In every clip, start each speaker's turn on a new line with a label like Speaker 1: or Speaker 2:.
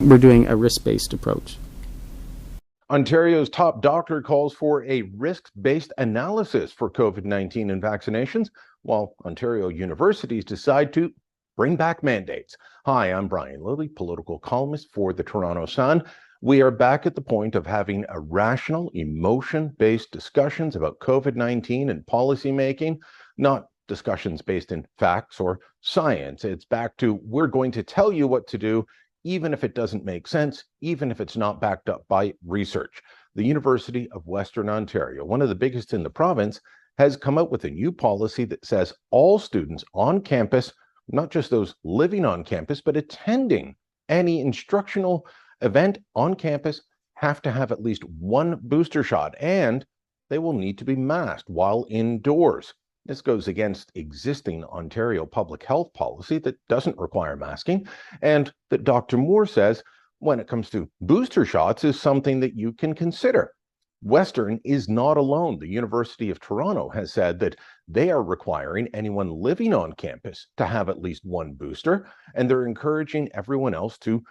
Speaker 1: we're doing a risk-based approach.
Speaker 2: Ontario's top doctor calls for a risk-based analysis for COVID-19 and vaccinations, while Ontario universities decide to bring back mandates. Hi, I'm Brian Lilley, political columnist for the Toronto Sun. We are back at the point of having a rational, emotion-based discussions about COVID-19 and policymaking, not discussions based in facts or science. It's back to, we're going to tell you what to do, even if it doesn't make sense, even if it's not backed up by research. The University of Western Ontario, one of the biggest in the province, has come out with a new policy that says all students on campus, not just those living on campus, but attending any instructional event on campus, have to have at least one booster shot, and they will need to be masked while indoors. This goes against existing Ontario public health policy that doesn't require masking, and that Dr. Moore says, when it comes to booster shots, is something that you can consider. Western is not alone. The University of Toronto has said that they are requiring anyone living on campus to have at least one booster, and they're encouraging everyone else to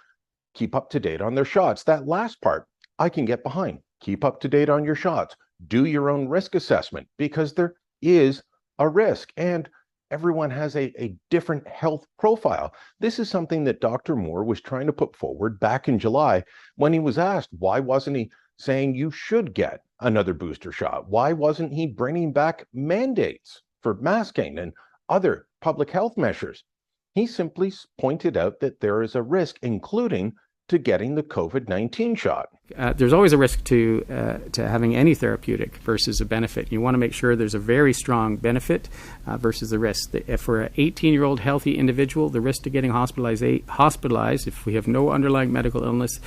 Speaker 2: keep up to date on their shots. That last part, I can get behind. Keep up to date on your shots. Do your own risk assessment, because there is a risk, and everyone has a different health profile. This is something that Dr. Moore was trying to put forward back in July when he was asked, why wasn't he saying you should get another booster shot? Why wasn't he bringing back mandates for masking and other public health measures? He simply pointed out that there is a risk, including to getting the COVID-19 shot.
Speaker 1: There's always a risk to having any therapeutic versus a benefit. You want to make sure there's a very strong benefit versus the risk. If for an 18-year-old healthy individual, the risk to getting hospitalized if we have no underlying medical illness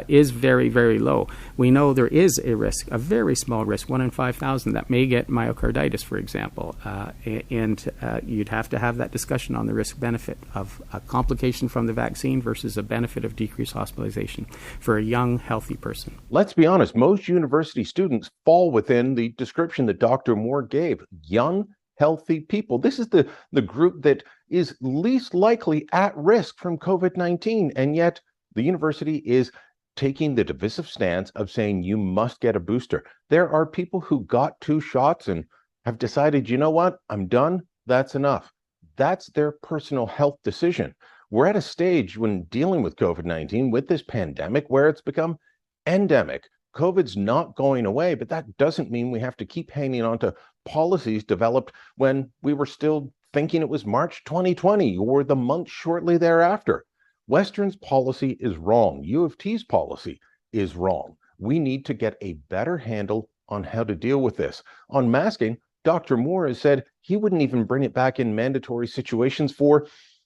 Speaker 1: is very, very low. We know there is a risk, a very small risk, 1 in 5,000, that may get myocarditis, for example. And you'd have to have that discussion on the risk-benefit of a complication from the vaccine versus a benefit of decreased hospitalization for a young, healthy person.
Speaker 2: Let's be honest, most university students fall within the description that Dr. Moore gave. Young, healthy people. This is the group that is least likely at risk from COVID-19, and yet the university is taking the divisive stance of saying you must get a booster. There are people who got 2 shots and have decided, you know what, I'm done, that's enough. That's their personal health decision. We're at a stage when dealing with COVID-19, with this pandemic, where it's become endemic. COVID's not going away, but that doesn't mean we have to keep hanging on to policies developed when we were still thinking it was March 2020 or the month shortly thereafter. Western's policy is wrong. U of T's policy is wrong. We need to get a better handle on how to deal with this. On masking, Dr. Moore has said he wouldn't even bring it back in mandatory situations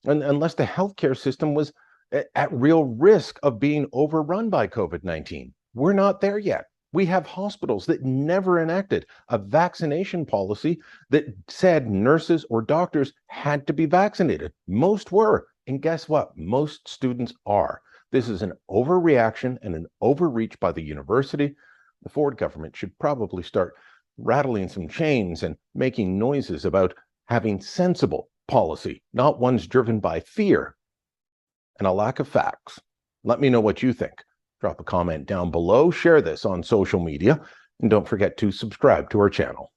Speaker 2: unless the healthcare system was at real risk of being overrun by COVID-19. We're not there yet. We have hospitals that never enacted a vaccination policy that said nurses or doctors had to be vaccinated. Most were. And guess what? Most students are. This is an overreaction and an overreach by the university. The Ford government should probably start rattling some chains and making noises about having sensible policy, not ones driven by fear and a lack of facts. Let me know what you think. Drop a comment down below, share this on social media, and don't forget to subscribe to our channel.